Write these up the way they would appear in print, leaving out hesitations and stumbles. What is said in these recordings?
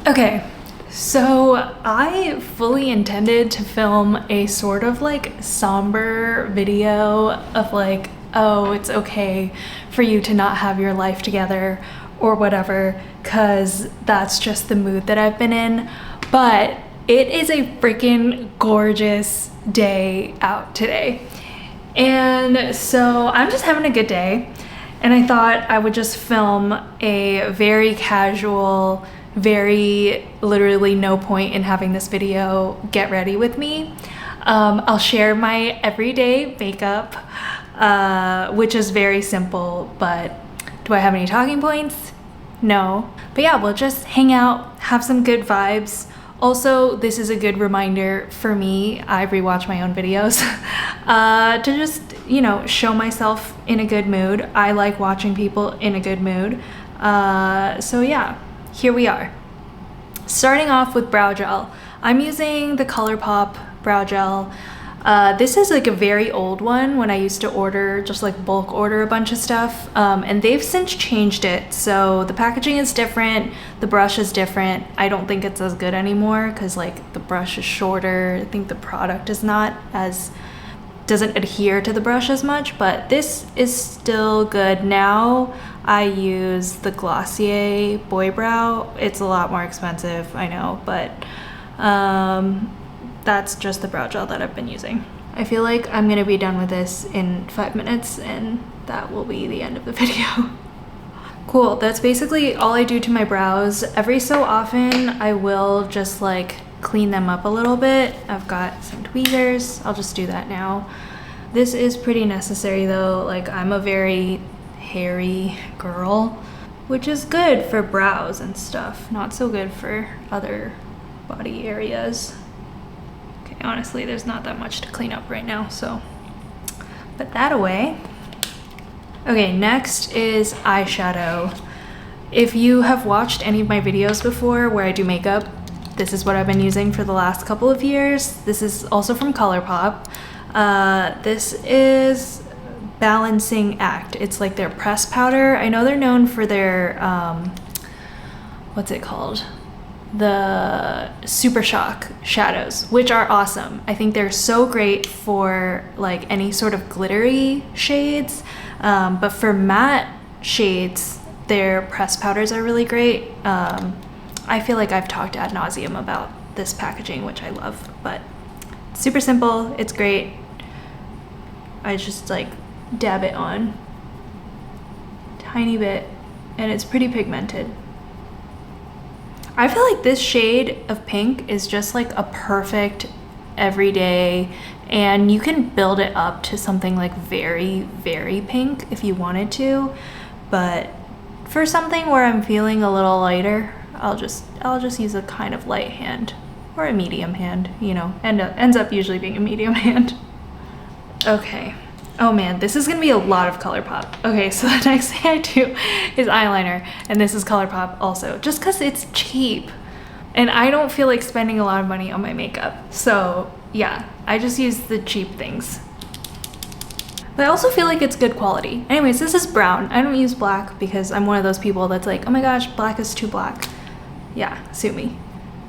Okay, so I fully intended to film a sort of like somber video of like, oh, it's okay for you to not have your life together or whatever, because that's just the mood that I've been in. But it is a freaking gorgeous day out today. And so I'm just having a good day. And I thought I would just film a very casual, very literally no point in having this video get ready with me. I'll share my everyday makeup, which is very simple, but do I have any talking points? No. But yeah, we'll just hang out, have some good vibes. Also, this is a good reminder for me, I rewatch my own videos, to just, you know, show myself in a good mood. I like watching people in a good mood. So yeah, here we are. Starting off with brow gel. I'm using the ColourPop brow gel. This is like a very old one when I used to order, just like bulk order a bunch of stuff. And they've since changed it. So the packaging is different, the brush is different. I don't think it's as good anymore because like the brush is shorter. I think the product is not as, doesn't adhere to the brush as much, but this is still good. Now I use the Glossier Boy Brow. It's a lot more expensive, I know, but that's just the brow gel that I've been using. I feel like I'm gonna be done with this in 5 minutes and that will be the end of the video. Cool, that's basically all I do to my brows. Every so often I will just like clean them up a little bit. I've got some tweezers, I'll just do that now. This is pretty necessary though, like I'm a very hairy girl, which is good for brows and stuff, not so good for other body areas. Honestly, there's not that much to clean up right now, so put that away. Okay, next is eyeshadow. If you have watched any of my videos before where I do makeup, this is what I've been using for the last couple of years. This is also from ColourPop. This is Balancing Act. It's like their press powder. I know they're known for their, what's it called? The Super Shock shadows, which are awesome. I think they're so great for like any sort of glittery shades, but for matte shades, their press powders are really great. I feel like I've talked ad nauseum about this packaging, which I love, but super simple, it's great. I just like dab it on tiny bit and it's pretty pigmented. I feel like this shade of pink is just like a perfect everyday, and you can build it up to something like very, very pink if you wanted to, but for something where I'm feeling a little lighter, I'll just use a kind of light hand or a medium hand, you know, and ends up usually being a medium hand. Okay. Oh man, this is gonna be a lot of ColourPop. Okay, so the next thing I do is eyeliner, and this is ColourPop also, just because it's cheap. And I don't feel like spending a lot of money on my makeup. So yeah, I just use the cheap things. But I also feel like it's good quality. Anyways, this is brown. I don't use black because I'm one of those people that's like, oh my gosh, black is too black. Yeah, sue me.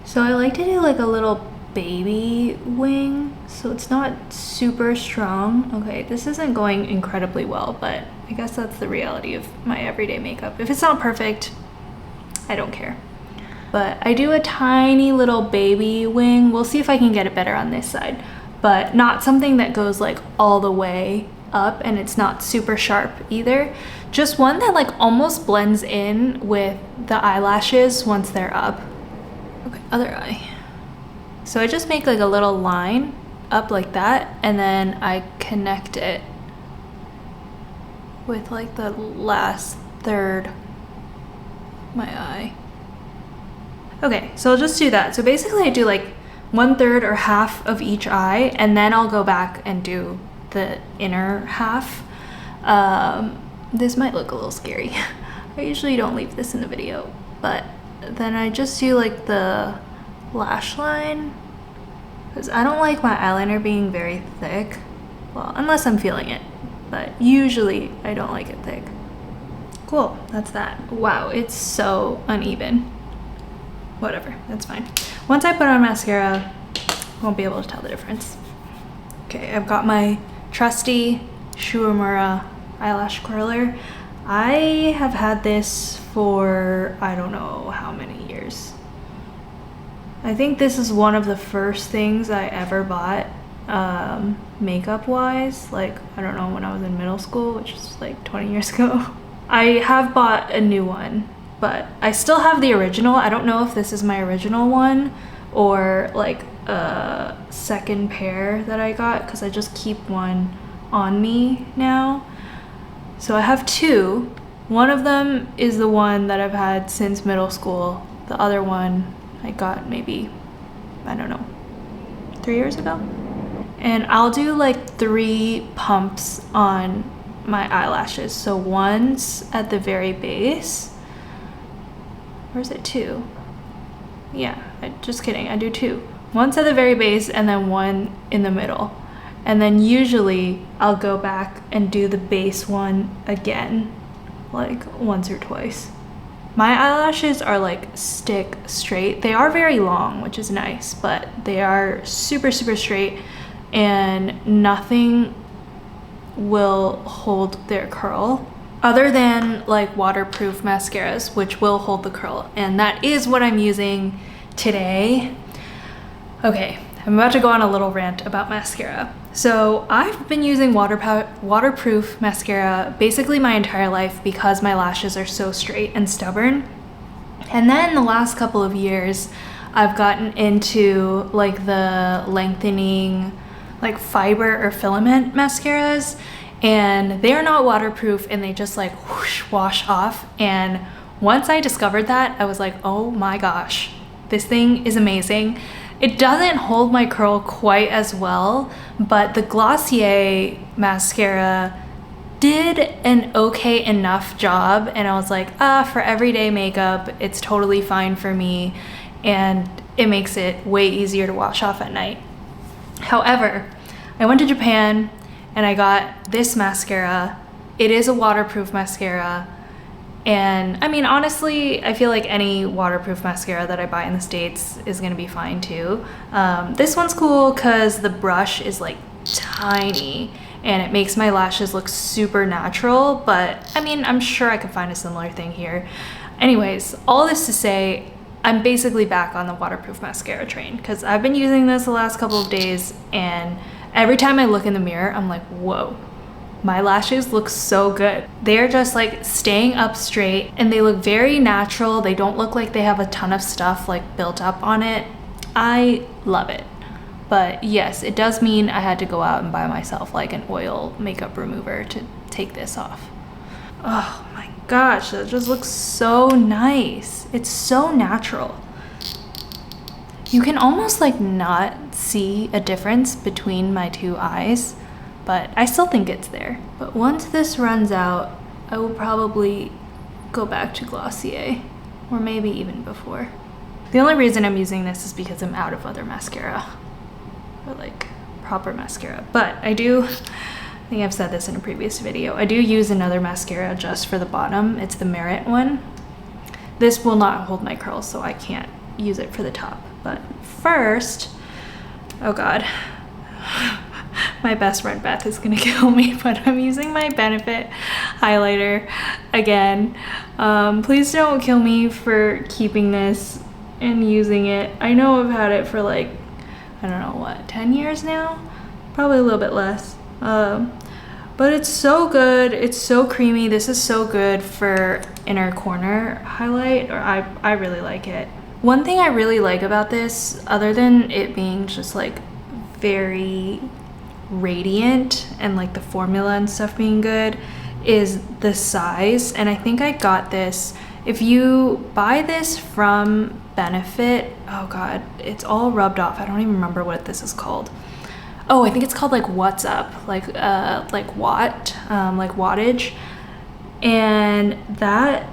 So I like to do like a little baby wing, so it's not super strong. Okay, this isn't going incredibly well, but I guess that's the reality of my everyday makeup. If it's not perfect, I don't care. But I do a tiny little baby wing. We'll see if I can get it better on this side, but not something that goes like all the way up, and it's not super sharp either. Just one that like almost blends in with the eyelashes once they're up. Okay, other eye. So I just make like a little line up like that, and then I connect it with like the last third of my eye. Okay, so I'll just do that. So basically I do like 1/3 or half of each eye, and then I'll go back and do the inner half. This might look a little scary. I usually don't leave this in the video, but then I just do like the lash line, because I don't like my eyeliner being very thick. Well, unless I'm feeling it, but usually I don't like it thick. Cool, that's that. Wow, it's so uneven. whatever, that's fine. Once I put on mascara, I won't be able to tell the difference. Okay, I've got my trusty Shuimura eyelash curler. I have had this for I don't know how many years. I think this is one of the first things I ever bought makeup wise, like I don't know, when I was in middle school, which is like 20 years ago. I have bought a new one, but I still have the original. I don't know if this is my original one or like a second pair that I got, because I just keep one on me now. So I have two. One of them is the one that I've had since middle school. The other one I got maybe, I don't know, 3 years ago. And I'll do like 3 pumps on my eyelashes. So once at the very base, or is it 2? Yeah, just kidding, I do 2. Once at the very base and then 1 in the middle. And then usually I'll go back and do the base one again, like once or twice. My eyelashes are like stick straight. They are very long, which is nice, but they are super, super straight and nothing will hold their curl other than like waterproof mascaras, which will hold the curl. And that is what I'm using today. Okay, I'm about to go on a little rant about mascara. So I've been using waterproof mascara basically my entire life because my lashes are so straight and stubborn. And then the last couple of years, I've gotten into like the lengthening, like fiber or filament mascaras, and they are not waterproof and they just like whoosh, wash off. And once I discovered that, I was like, oh my gosh, this thing is amazing. It doesn't hold my curl quite as well, but the Glossier mascara did an okay enough job, and I was like, for everyday makeup, it's totally fine for me, and it makes it way easier to wash off at night. However, I went to Japan and I got this mascara. It is a waterproof mascara. And I mean, honestly, I feel like any waterproof mascara that I buy in the States is gonna be fine too. This one's cool because the brush is like tiny and it makes my lashes look super natural, but I mean, I'm sure I could find a similar thing here. Anyways, all this to say, I'm basically back on the waterproof mascara train because I've been using this the last couple of days, and every time I look in the mirror, I'm like, whoa. My lashes look so good. They're just like staying up straight and they look very natural. They don't look like they have a ton of stuff like built up on it. I love it. But yes, it does mean I had to go out and buy myself like an oil makeup remover to take this off. Oh my gosh, that just looks so nice. It's so natural. You can almost like not see a difference between my two eyes, but I still think it's there. But once this runs out, I will probably go back to Glossier, or maybe even before. The only reason I'm using this is because I'm out of other mascara, or like proper mascara. But I think I've said this in a previous video, I do use another mascara just for the bottom. It's the Merit one. This will not hold my curls, so I can't use it for the top. But first, oh God. My best friend Beth is gonna kill me, but I'm using my Benefit highlighter again. Please don't kill me for keeping this and using it. I know I've had it for like, I don't know what, 10 years now? Probably a little bit less. But it's so good, it's so creamy. This is so good for inner corner highlight, or I really like it. One thing I really like about this, other than it being just like very radiant and like the formula and stuff being good, is the size. And I think I got this, if you buy this from Benefit, oh God, it's all rubbed off. I don't even remember what this is called. Oh, I think it's called like What's Up, like watt, like wattage. And that,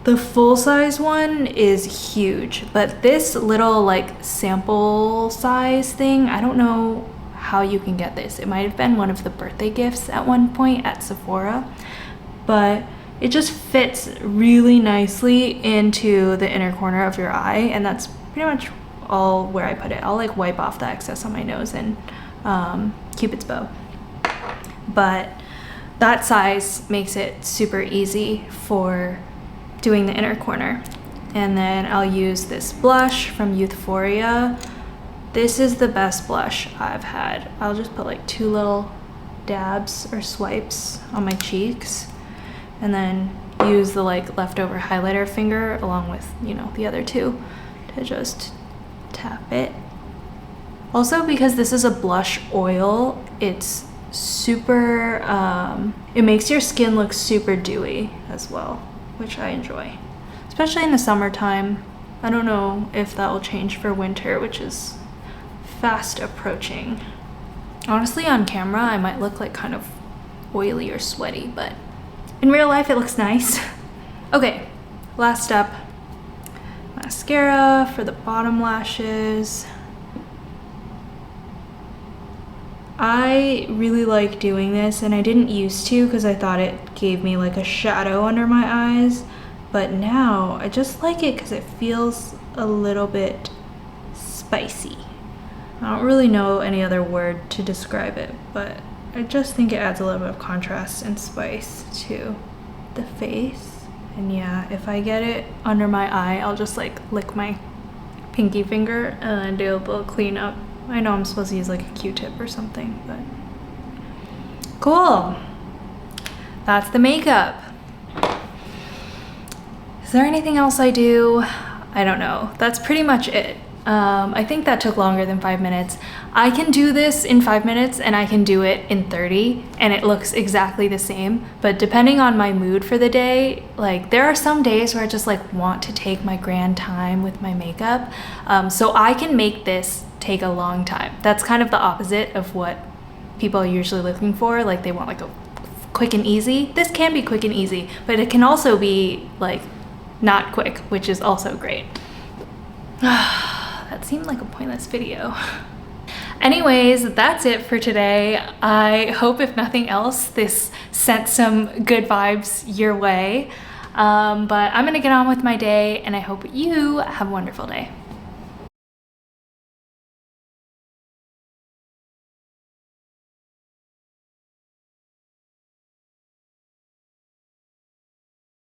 the full size one is huge, but this little like sample size thing, I don't know how you can get this. It might have been one of the birthday gifts at one point at Sephora, but it just fits really nicely into the inner corner of your eye, and that's pretty much all where I put it. I'll like wipe off the excess on my nose and Cupid's bow. But that size makes it super easy for doing the inner corner. And then I'll use this blush from Youthforia. This is the best blush I've had. I'll just put like 2 little dabs or swipes on my cheeks, and then use the like leftover highlighter finger along with, you know, the other 2 to just tap it. Also, because this is a blush oil, it's super, it makes your skin look super dewy as well, which I enjoy. Especially in the summertime. I don't know if that will change for winter, which is fast approaching. Honestly, on camera, I might look like kind of oily or sweaty, but in real life, it looks nice. Okay, last step. Mascara for the bottom lashes. I really like doing this, and I didn't used to because I thought it gave me like a shadow under my eyes, but now I just like it because it feels a little bit spicy. I don't really know any other word to describe it, but I just think it adds a little bit of contrast and spice to the face. And yeah, if I get it under my eye, I'll just like lick my pinky finger and do a little cleanup. I know I'm supposed to use like a Q-tip or something, but cool. That's the makeup. Is there anything else I do? I don't know. That's pretty much it. I think that took longer than 5 minutes. I can do this in 5 minutes and I can do it in 30 and it looks exactly the same. But depending on my mood for the day, like there are some days where I just like want to take my grand time with my makeup. So I can make this take a long time. That's kind of the opposite of what people are usually looking for. Like they want like a quick and easy. This can be quick and easy, but it can also be like not quick, which is also great. That seemed like a pointless video. Anyways, that's it for today. I hope if nothing else, this sent some good vibes your way. But I'm gonna get on with my day and I hope you have a wonderful day.